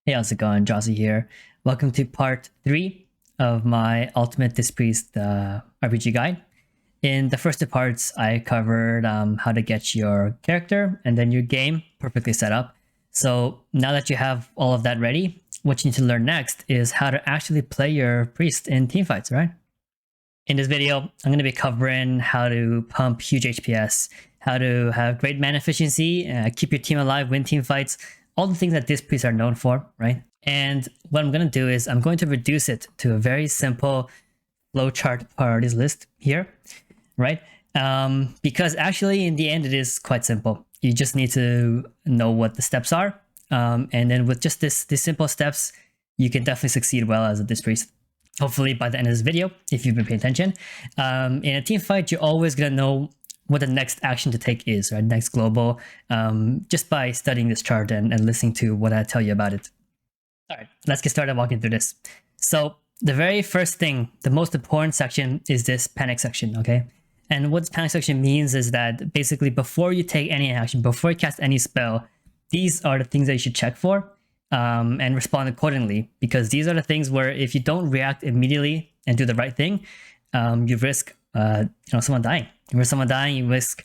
Hey, how's it going? Jossie here. Welcome to part 3 of my Ultimate Disc Priest RBG guide. In the first two parts, I covered how to get your character and then your game perfectly set up. So now that you have all of that ready, what you need to learn next is how to actually play your priest in teamfights, right? In this video, I'm going to be covering how to pump huge HPS, how to have great mana efficiency, keep your team alive, win team fights, all the things that disc priests are known for, right? And what I'm going to do is I'm going to reduce it to a very simple flowchart priorities list here, right? Because actually in the end, it is quite simple. You just need to know what the steps are. And then with just these simple steps, you can definitely succeed well as a disc priest. Hopefully by the end of this video, if you've been paying attention. In a team fight, you're always going to know what the next action to take is, right? Next global, just by studying this chart and listening to what I tell you about it. All right, let's get started walking through this. So the very first thing, the most important section is this panic section, okay? And what this panic section means is that basically before you take any action, before you cast any spell, these are the things that you should check for and respond accordingly, because these are the things where if you don't react immediately and do the right thing, you risk someone dying. You risk someone dying, you risk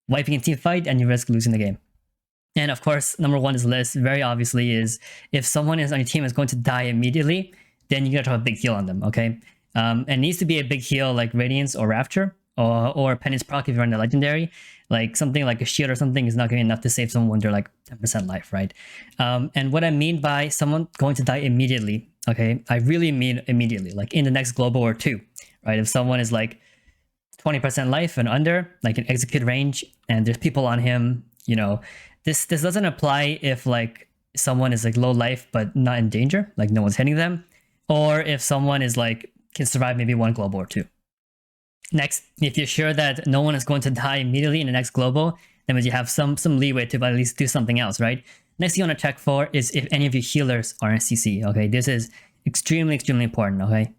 wiping a team fight, and you risk losing the game. And of course, number one is list, very obviously, is if someone is on your team is going to die immediately, then you gotta have a big heal on them, okay? And it needs to be a big heal like Radiance or Rapture, or Penance proc if you're on the Legendary. Like something like a shield or something is not going to be enough to save someone when they're like 10% life, right? And what I mean by someone going to die immediately, okay, I really mean immediately, like in the next global or two, right? If someone is like 20% life and under, like an execute range, and there's people on him, you know, this doesn't apply if like someone is like low life but not in danger, like no one's hitting them, or if someone is like can survive maybe one global or two. Next, if you're sure that no one is going to die immediately in the next global, then you have some leeway to at least do something else, right? Next thing you want to check for is if any of your healers are in CC, okay? This is extremely important, okay?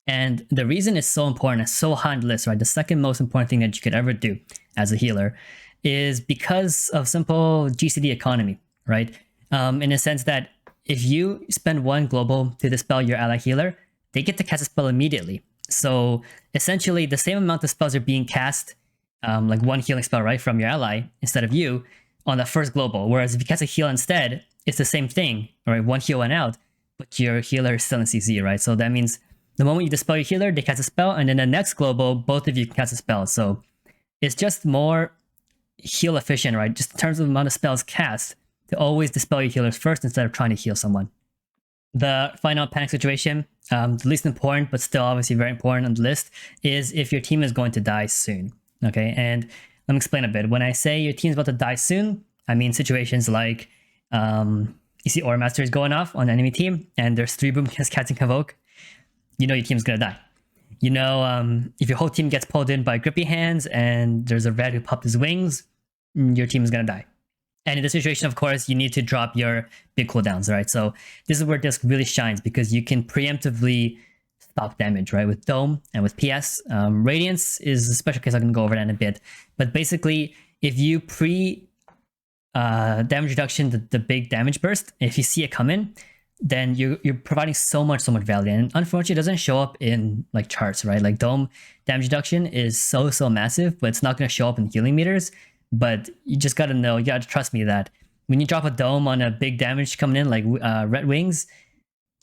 And the reason it's so important, it's so high on the list, right? The second most important thing that you could ever do as a healer is because of simple GCD economy, right? In a sense that if you spend one global to dispel your ally healer, they get to cast a spell immediately. So essentially the same amount of spells are being cast, like one healing spell, right, from your ally instead of you on the first global. Whereas if you cast a heal instead, it's the same thing, right? One heal went out, but your healer is still in CC, right? So that means the moment you dispel your healer, they cast a spell, and then the next global, both of you can cast a spell. So it's just more heal efficient, right? Just in terms of the amount of spells cast, to always dispel your healers first instead of trying to heal someone. The final panic situation, the least important, but still obviously very important on the list, is if your team is going to die soon, okay? And let me explain a bit. When I say your team's about to die soon, I mean situations like you see Aura Master is going off on the enemy team, and there's 3 boom casting Convoke. You know your team's gonna die. You know, if your whole team gets pulled in by grippy hands and there's a red who popped his wings, your team is gonna die. And in this situation, of course, you need to drop your big cooldowns, right? So this is where Disc really shines, because you can preemptively stop damage, right? With Dome and with PS. Radiance is a special case, I'm gonna go over that in a bit. But basically, if you damage reduction, the big damage burst, if you see it come in, then you're providing so much value. And unfortunately, it doesn't show up in like charts, right? Like Dome damage reduction is so massive, but it's not going to show up in healing meters. But you just got to know, you got to trust me that when you drop a Dome on a big damage coming in, like Red Wings,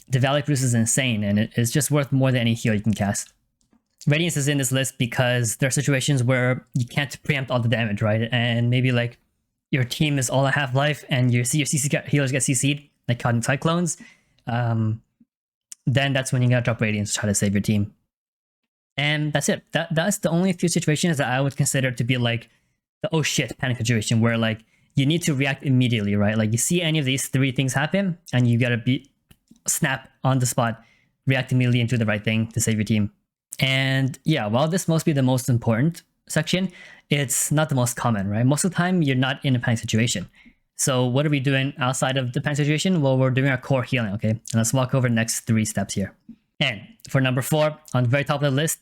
the value boost is insane, and it's just worth more than any heal you can cast. Radiance is in this list because there are situations where you can't preempt all the damage, right? And maybe like your team is all at half life and you see your CC healers get CC'd, like caught in cyclones, then that's when you gotta drop Radiance to try to save your team. And that's it. That's the only few situations that I would consider to be like the oh shit panic situation, where like you need to react immediately, right? Like you see any of these 3 things happen and you gotta snap on the spot, react immediately and do the right thing to save your team. And yeah, while this must be the most important section, it's not the most common, right? Most of the time you're not in a panic situation. So what are we doing outside of the panic situation? Well, we're doing our core healing, okay? And let's walk over the next 3 steps here. And for number 4, on the very top of the list,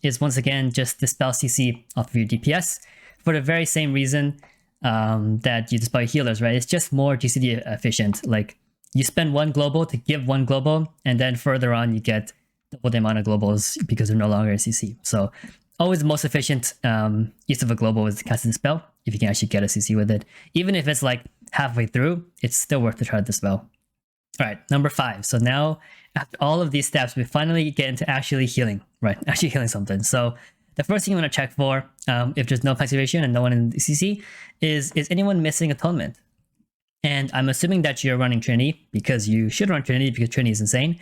is once again just dispel CC off of your DPS for the very same reason that you dispel healers, right? It's just more GCD efficient. Like you spend 1 global to give 1 global, and then further on you get double the amount of globals because they're no longer a CC. So always the most efficient use of a global is to cast a spell if you can actually get a CC with it. Even if it's like halfway through, it's still worth to try the spell. All right, number 5. So now after all of these steps, we finally get into actually healing, right? Actually healing something. So the first thing you want to check for, if there's no activation and no one in the CC, is anyone missing atonement? And I'm assuming that you're running Trinity because you should run Trinity because Trinity is insane.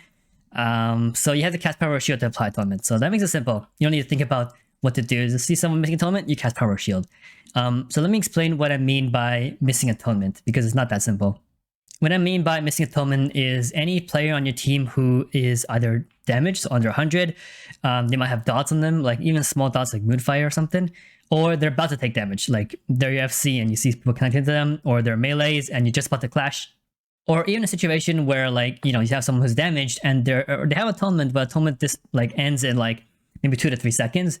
So you have to cast Power Shield to apply atonement. So that makes it simple. You don't need to think about what to do. Just see someone missing atonement, you cast Power Shield. So let me explain what I mean by missing atonement because it's not that simple. What I mean by missing atonement is any player on your team who is either damaged, so under 100, they might have dots on them, like even small dots like Moonfire or something, or they're about to take damage, like they're UFC and you see people connecting to them, or they're melees and you're just about to clash. Or even a situation where like, you know, you have someone who's damaged and they have atonement, but atonement this like ends in like maybe 2 to 3 seconds.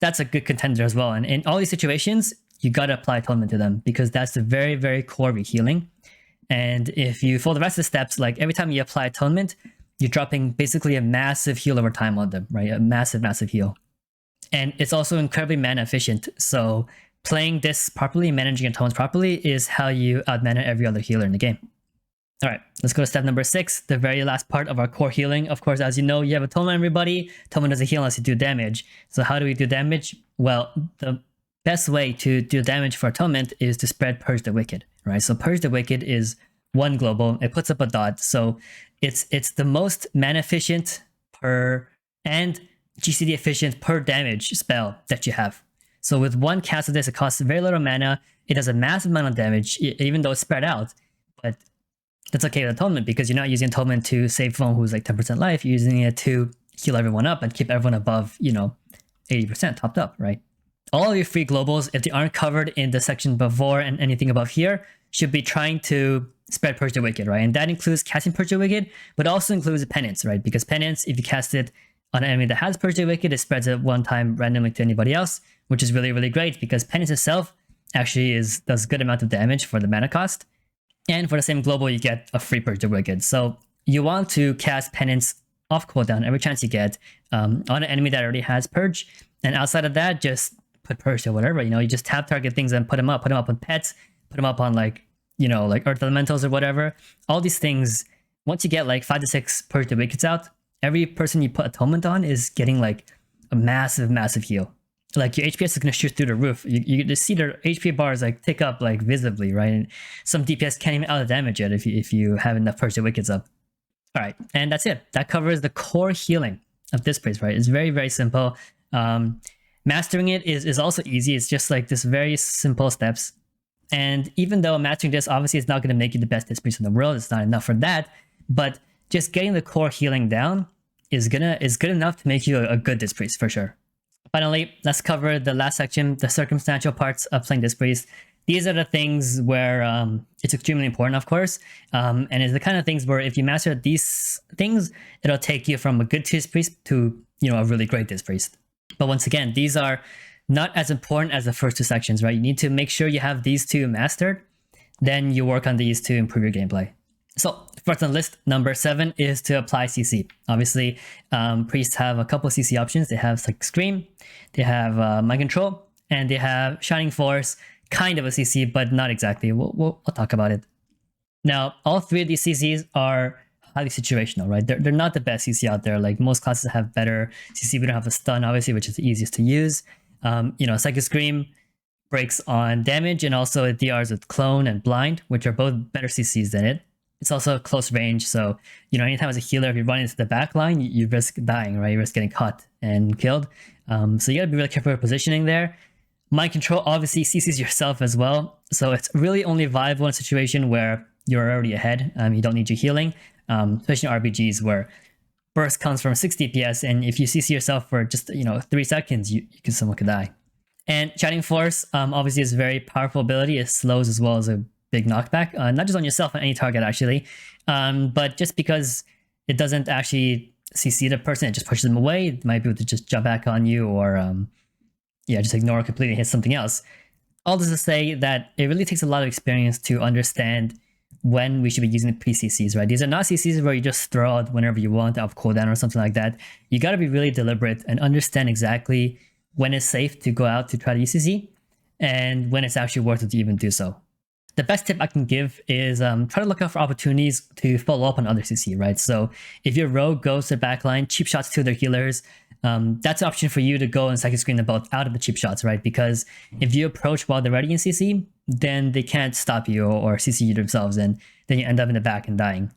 That's a good contender as well. And in all these situations, you gotta apply atonement to them because that's the very, very core of healing. And if you follow the rest of the steps, like every time you apply atonement, you're dropping basically a massive heal over time on them, right? A massive, massive heal. And it's also incredibly mana efficient. So playing this properly, managing atonements properly is how you outmana every other healer in the game. All right, let's go to step number 6, the very last part of our core healing. Of course, as you know, you have atonement, everybody. Atonement doesn't heal unless you do damage. So how do we do damage? Well, the best way to do damage for atonement is to spread Purge the Wicked, right? So Purge the Wicked is 1 global. It puts up a dot. So it's the most mana efficient per and GCD efficient per damage spell that you have. So with 1 cast of this, it costs very little mana. It does a massive amount of damage, even though it's spread out. But that's okay with atonement because you're not using atonement to save someone who's like 10% life. You're using it to heal everyone up and keep everyone above, 80% topped up, right? All of your free globals, if they aren't covered in the section before and anything above here, should be trying to spread Purge the Wicked, right? And that includes casting Purge the Wicked, but also includes Penance, right? Because Penance, if you cast it on an enemy that has Purge the Wicked, it spreads it 1 time randomly to anybody else, which is really, really great because Penance itself actually does a good amount of damage for the mana cost. And for the same global, you get a free Purge the Wicked. So you want to cast Penance off cooldown every chance you get on an enemy that already has Purge. And outside of that, just put Purge or whatever. You just tap target things and put them up on pets, put them up on like Earth Elementals or whatever. All these things, once you get like 5 to 6 Purge the Wickeds out, every person you put Atonement on is getting like a massive, massive heal. Like your HPS is going to shoot through the roof. You just see their HP bars like tick up like visibly, right? And some DPS can't even out damage it if you have enough Purge the Wickeds up. All right, and that's it. That covers the core healing of this priest, right? It's very, very simple. Mastering it is also easy. It's just like this very simple steps. And even though mastering this obviously is not going to make you the best disc priest in the world, it's not enough for that. But just getting the core healing down is good enough to make you a good disc priest for sure. Finally, let's cover the last section, the circumstantial parts of playing disc priest. These are the things where it's extremely important, of course, and it's the kind of things where if you master these things, it'll take you from a good disc priest to a really great disc priest. But once again, these are not as important as the first 2 sections, right? You need to make sure you have these 2 mastered, then you work on these to improve your gameplay. So first on the list, number 7 is to apply CC. Obviously, priests have a couple of CC options. They have like Scream, they have Mind Control, and they have Shining Force, kind of a CC, but not exactly. We'll talk about it. Now, all 3 of these CCs are highly situational, right? They're not the best CC out there. Like most classes have better CC. We don't have a stun, obviously, which is the easiest to use. Psychic Scream breaks on damage, and also it DRs with Clone and Blind, which are both better CCs than it. It's also close range, so anytime as a healer, if you run into the back line, you risk dying, right? You risk getting caught and killed. So you gotta be really careful with positioning there. Mind Control obviously CCs yourself as well, so it's really only viable in a situation where you're already ahead. You don't need your healing, especially in RBGs where burst comes from 6 DPS, and if you CC yourself for just 3 seconds, someone could die. And Shining Force obviously is a very powerful ability. It slows as well as a big knockback, not just on yourself, on any target actually, but just because it doesn't actually CC the person, it just pushes them away. It might be able to just jump back on you, or just ignore completely, hit something else. All this to say that it really takes a lot of experience to understand when we should be using the pre-CCs, right? These are not CCs where you just throw out whenever you want off cooldown or something like that. You got to be really deliberate and understand exactly when it's safe to go out to try to use CC and when it's actually worth it to even do so. The best tip I can give is try to look out for opportunities to follow up on other CC, right? So if your rogue goes to the backline, cheap shots to their healers, that's an option for you to go and second screen them both out of the cheap shots, right? Because if you approach while they're ready in CC, then they can't stop you or CC you themselves, and then you end up in the back and dying.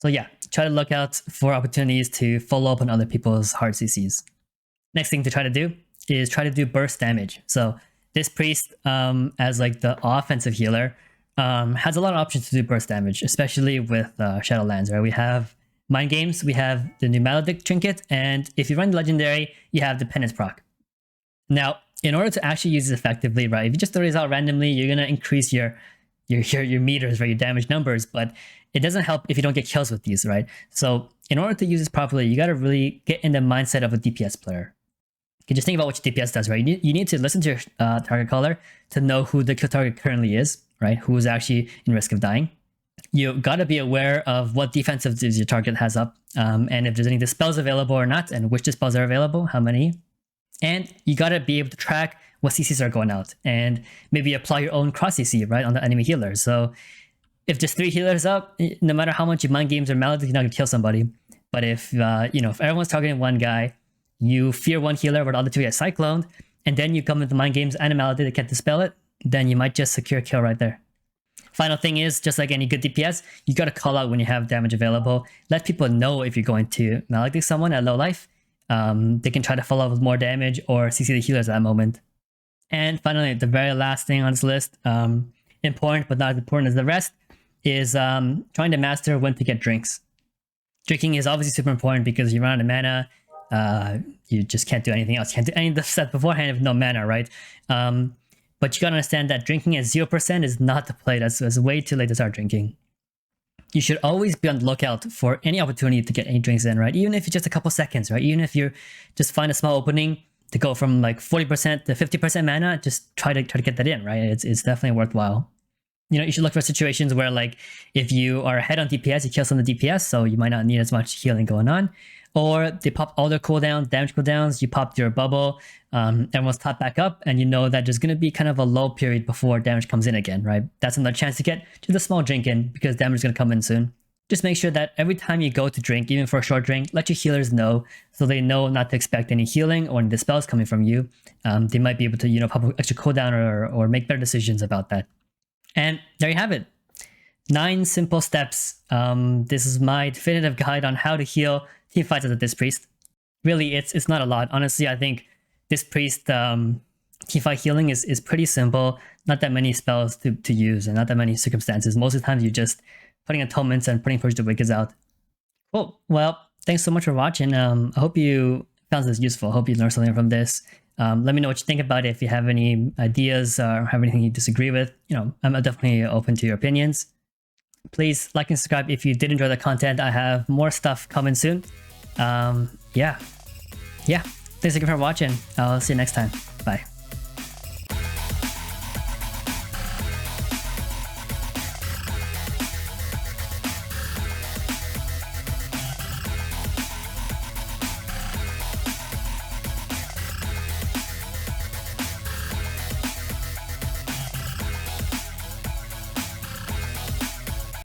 So yeah, try to look out for opportunities to follow up on other people's hard CCs. Next thing to try to do is try to do burst damage. So this priest, as like the offensive healer, has a lot of options to do burst damage, especially with Shadowlands, right? We have Mind Games, we have the new Maledict trinket, and if you run the Legendary, you have the Penance proc. Now, in order to actually use this effectively, right, if you just throw these out randomly, you're going to increase your meters, right, your damage numbers, but it doesn't help if you don't get kills with these, right? So in order to use this properly, you got to really get in the mindset of a DPS player. You can just think about what your DPS does, right? You need to listen to your target caller to know who the kill target currently is, right? Who is actually in risk of dying. You got to be aware of what defensive your target has up, and if there's any dispels available or not, and which dispels are available, how many. And you got to be able to track what CCs are going out, and maybe apply your own cross CC, right, on the enemy healer. So if there's 3 healers up, no matter how much you mind games or maledict, you're not going to kill somebody. But if, if everyone's targeting one guy, you fear one healer, but the other 2 get cycloned, and then you come into mind games and a maledict that can't dispel it, then you might just secure a kill right there. Final thing is, just like any good DPS, you got to call out when you have damage available. Let people know if you're going to maledict someone at low life. They can try to follow up with more damage or CC the healers at that moment. And finally, the very last thing on this list, important but not as important as the rest, is trying to master when to get drinks. Drinking is obviously super important because you run out of mana, you just can't do anything else. You can't do any of the stuff beforehand with no mana, right? But you gotta understand that drinking at 0% is not the play. That's way too late to start drinking. You should always be on the lookout for any opportunity to get any drinks in, right? Even if it's just a couple seconds, right? Even if you just find a small opening to go from like 40% to 50% mana, just try to get that in, right? It's definitely worthwhile. You should look for situations where, like, if you are ahead on DPS, you kill some of the DPS, so you might not need as much healing going on. Or they pop all their cooldowns, damage cooldowns, you pop your bubble, everyone's top back up, and you know that there's going to be kind of a low period before damage comes in again, right? That's another chance to get just a small drink in, because damage is going to come in soon. Just make sure that every time you go to drink, even for a short drink, let your healers know, so they know not to expect any healing or any dispels coming from you. They might be able to, pop an extra cooldown or make better decisions about that. And there you have it. 9 simple steps. This is my definitive guide on how to heal team fights as this priest. Really, it's not a lot. Honestly, I think this priest team fight healing is pretty simple. Not that many spells to use and not that many circumstances. Most of the time, you're just putting atonements and putting Purge the Wickeds out. Cool. Well, thanks so much for watching. I hope you found this useful. I hope you learned something from this. Let me know what you think about it. If you have any ideas or have anything you disagree with, I'm definitely open to your opinions. Please like and subscribe if you did enjoy the content. I have more stuff coming soon. Yeah. Thanks again for watching. I'll see you next time. Bye.